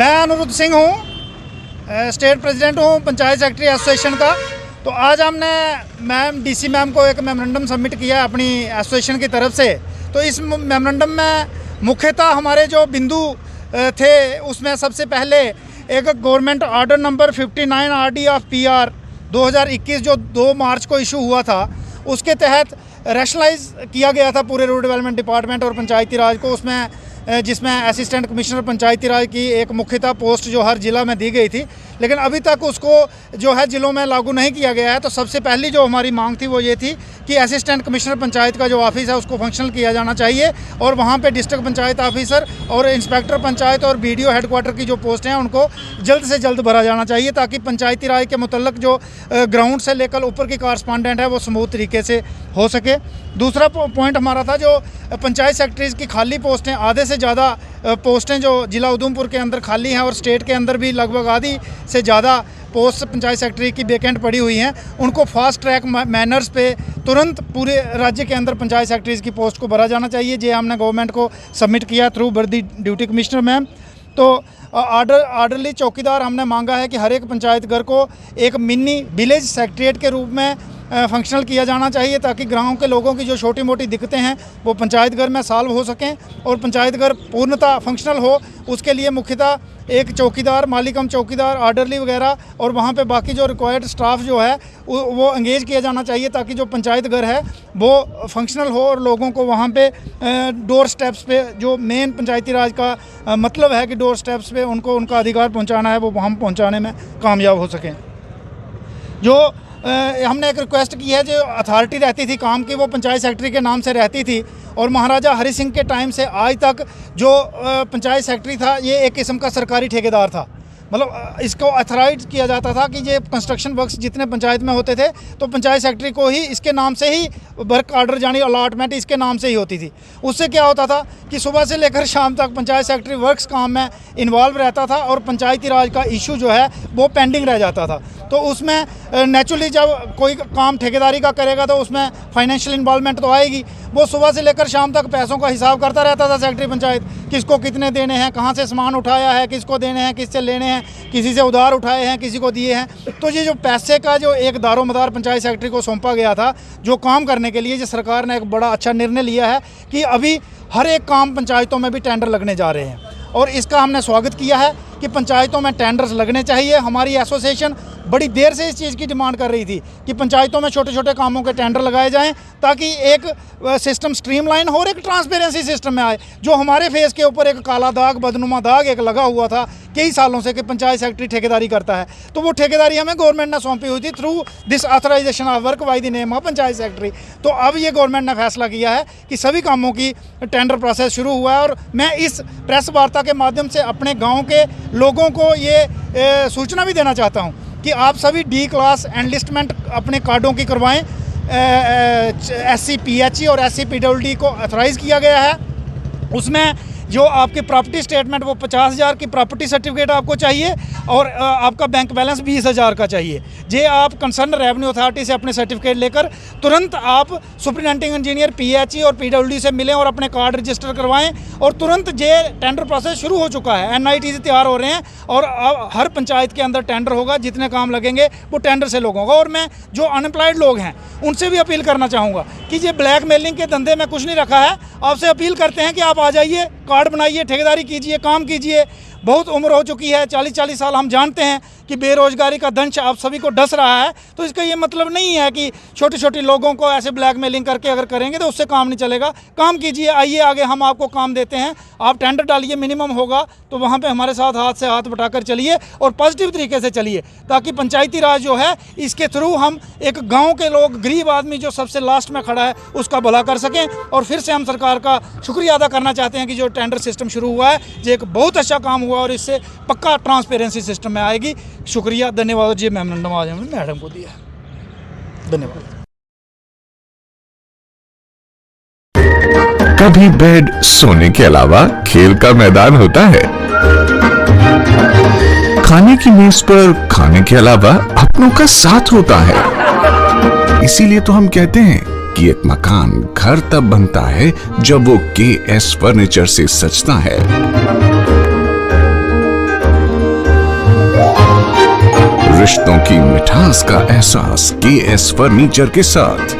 मैं अनुरुद्ध सिंह हूँ, state president हूँ पंचायत सेक्रेटरी एसोसिएशन का। तो आज हमने डीसी मैम को एक मेमोरेंडम सबमिट किया है अपनी एसोसिएशन की तरफ से। तो इस मेमोरेंडम में मुख्यतः हमारे जो बिंदु थे उसमें सबसे पहले एक government order number 59 RD of PR 2021 जो 2 मार्च को इशू हुआ था, उसके तहत रैशनलाइज किया गया था पूरे रूरल डेवलपमेंट डिपार्टमेंट और पंचायती राज को, उसमें जिसमें असिस्टेंट कमिश्नर पंचायती राज की एक मुख्यतः पोस्ट जो हर ज़िला में दी गई थी, लेकिन अभी तक उसको जो है ज़िलों में लागू नहीं किया गया है। तो सबसे पहली जो हमारी मांग थी वो ये थी कि असिस्टेंट कमिश्नर पंचायत का जो ऑफिस है उसको फंक्शनल किया जाना चाहिए और वहाँ पे डिस्ट्रिक्ट पंचायत ऑफिसर और इंस्पेक्टर पंचायत और BDO हेडक्वार्टर की जो पोस्ट हैं उनको जल्द से जल्द भरा जाना चाहिए, ताकि पंचायती राज के मुतल्लक जो ग्राउंड से लेकर ऊपर की कॉरस्पॉन्डेंट है वो स्मूथ तरीके से हो सके। दूसरा पॉइंट हमारा था जो पंचायत सेक्रेटरीज़ की खाली पोस्टें, आधे से ज़्यादा पोस्टें जो ज़िला उधमपुर के अंदर खाली हैं और स्टेट के अंदर भी लगभग आधी से ज़्यादा पोस्ट पंचायत सेक्रेटरी की वेकेंट पड़ी हुई हैं, उनको फास्ट ट्रैक मैनर्स पे तुरंत पूरे राज्य के अंदर पंचायत सेक्रेटरीज़ की पोस्ट को भरा जाना चाहिए। ये हमने गवर्नमेंट को सबमिट किया थ्रू वर्दी डिप्टी कमिश्नर मैम। तो ऑर्डरली चौकीदार हमने मांगा है कि हर एक पंचायत घर को एक मिनी विलेज सेक्रेटरीट के रूप में फंक्शनल किया जाना चाहिए, ताकि गाँव के लोगों की जो छोटी मोटी दिक्कतें हैं वो पंचायत घर में सॉल्व हो सकें और पंचायत घर पूर्णतः फंक्शनल हो। उसके लिए मुख्यतः एक चौकीदार, मालिकम चौकीदार, ऑर्डरली वगैरह और वहाँ पे बाकी जो रिक्वायर्ड स्टाफ जो है वो एंगेज किया जाना चाहिए, ताकि जो पंचायत घर है वो फंक्शनल हो और लोगों को वहाँ पे डोर स्टेप्स पे, जो मेन पंचायती राज का मतलब है कि डोर स्टेप्स पे उनको उनका अधिकार पहुँचाना है, वो हम पहुँचाने में कामयाब हो सकें। जो हमने एक रिक्वेस्ट की है, जो अथॉरिटी रहती थी काम की वो पंचायत सेक्रेटरी के नाम से रहती थी और महाराजा हरि सिंह के टाइम से आज तक जो पंचायत सेक्रेटरी था ये एक किस्म का सरकारी ठेकेदार था। मतलब इसको अथॉराइज किया जाता था कि ये कंस्ट्रक्शन वर्क्स जितने पंचायत में होते थे तो पंचायत सेक्रेटरी को ही इसके नाम से ही वर्क ऑर्डर यानी अलॉटमेंट इसके नाम से ही होती थी। उससे क्या होता था कि सुबह से लेकर शाम तक पंचायत सेक्रेटरी वर्क्स काम में इन्वॉल्व रहता था और पंचायती राज का इशू जो है वो पेंडिंग रह जाता था। तो उसमें नेचुरली जब कोई काम ठेकेदारी का करेगा तो उसमें फाइनेंशियल इन्वॉल्वमेंट तो आएगी। वो सुबह से लेकर शाम तक पैसों का हिसाब करता रहता था सेक्रेटरी पंचायत, किसको कितने देने हैं, कहाँ से सामान उठाया है, किसको देने हैं, किससे लेने हैं, किसी से उधार उठाए हैं, किसी को दिए हैं। तो ये जो पैसे का जो एक दारोमदार पंचायत सेक्रेटरी को सौंपा गया था जो काम करने के लिए, जो सरकार ने एक बड़ा अच्छा निर्णय लिया है कि अभी हर एक काम पंचायतों में भी टेंडर लगने जा रहे हैं और इसका हमने स्वागत किया है कि पंचायतों में टेंडर्स लगने चाहिए। हमारी एसोसिएशन बड़ी देर से इस चीज़ की डिमांड कर रही थी कि पंचायतों में छोटे छोटे कामों के टेंडर लगाए जाएं, ताकि एक सिस्टम स्ट्रीमलाइन हो और एक ट्रांसपेरेंसी सिस्टम में आए। जो हमारे फेस के ऊपर एक काला दाग, बदनुमा दाग एक लगा हुआ था कई सालों से कि पंचायत सेक्रेटरी ठेकेदारी करता है, तो वो ठेकेदारी हमें गवर्नमेंट ने सौंपी हुई थी through this authorisation of work by the name of panchayat secretary. तो अब ये गवर्नमेंट ने फैसला किया है कि सभी कामों की टेंडर प्रोसेस शुरू हुआ है और मैं इस प्रेस वार्ता के माध्यम से अपने गाँव के लोगों को ये सूचना भी देना चाहता हूँ कि आप सभी D क्लास एनलिस्टमेंट अपने कार्डों की करवाएं। SC PHE और SC PWD को अथराइज़ किया गया है। उसमें जो आपकी प्रॉपर्टी स्टेटमेंट वो 50,000 की प्रॉपर्टी सर्टिफिकेट आपको चाहिए और आपका बैंक बैलेंस 20,000 का चाहिए। जे आप कंसर्न रेवेन्यू अथॉरिटी से अपने सर्टिफिकेट लेकर तुरंत आप सुपरिटेंडिंग इंजीनियर PHE और PWD से मिलें और अपने कार्ड रजिस्टर करवाएं और तुरंत जे टेंडर प्रोसेस शुरू हो चुका है। NIT तैयार हो रहे हैं और हर पंचायत के अंदर टेंडर होगा, जितने काम लगेंगे वो टेंडर से लोग होगा। और मैं जो अनएम्प्लॉयड लोग हैं उनसे भी अपील करना चाहूँगा कि ये ब्लैक मेलिंग के धंधे में कुछ नहीं रखा है। आपसे अपील करते हैं कि आप आ जाइए, कार्ड बनाइए, ठेकेदारी कीजिए, काम कीजिए। बहुत उम्र हो चुकी है, 40-40 साल। हम जानते हैं कि बेरोजगारी का दंश आप सभी को डस रहा है, तो इसका ये मतलब नहीं है कि छोटे छोटे लोगों को ऐसे ब्लैकमेलिंग करके अगर करेंगे तो उससे काम नहीं चलेगा। काम कीजिए, आइए आगे, हम आपको काम देते हैं। आप टेंडर डालिए, मिनिमम होगा तो वहाँ पे हमारे साथ हाथ से हाथ बटाकर चलिए और पॉजिटिव तरीके से चलिए, ताकि पंचायती राज जो है इसके थ्रू हम एक गाँव के लोग, गरीब आदमी जो सबसे लास्ट में खड़ा है उसका भला कर सकें। और फिर से हम सरकार का शुक्रिया अदा करना चाहते हैं कि जो टेंडर सिस्टम शुरू हुआ है ये एक बहुत अच्छा काम हुआ और इससे पक्का ट्रांसपेरेंसी सिस्टम में आएगी। शुक्रिया, धन्यवाद। जी मेमोरेंडम आज हमने मैडम को दिया, धन्यवाद। कभी बेड सोने के अलावा खेल का मैदान होता है, खाने की मेज पर खाने के अलावा अपनों का साथ होता है। इसीलिए तो हम कहते हैं कि एक मकान घर तब बनता है जब वो KS फर्नीचर से सजता है। रिश्तों की मिठास का एहसास KS फर्नीचर के साथ।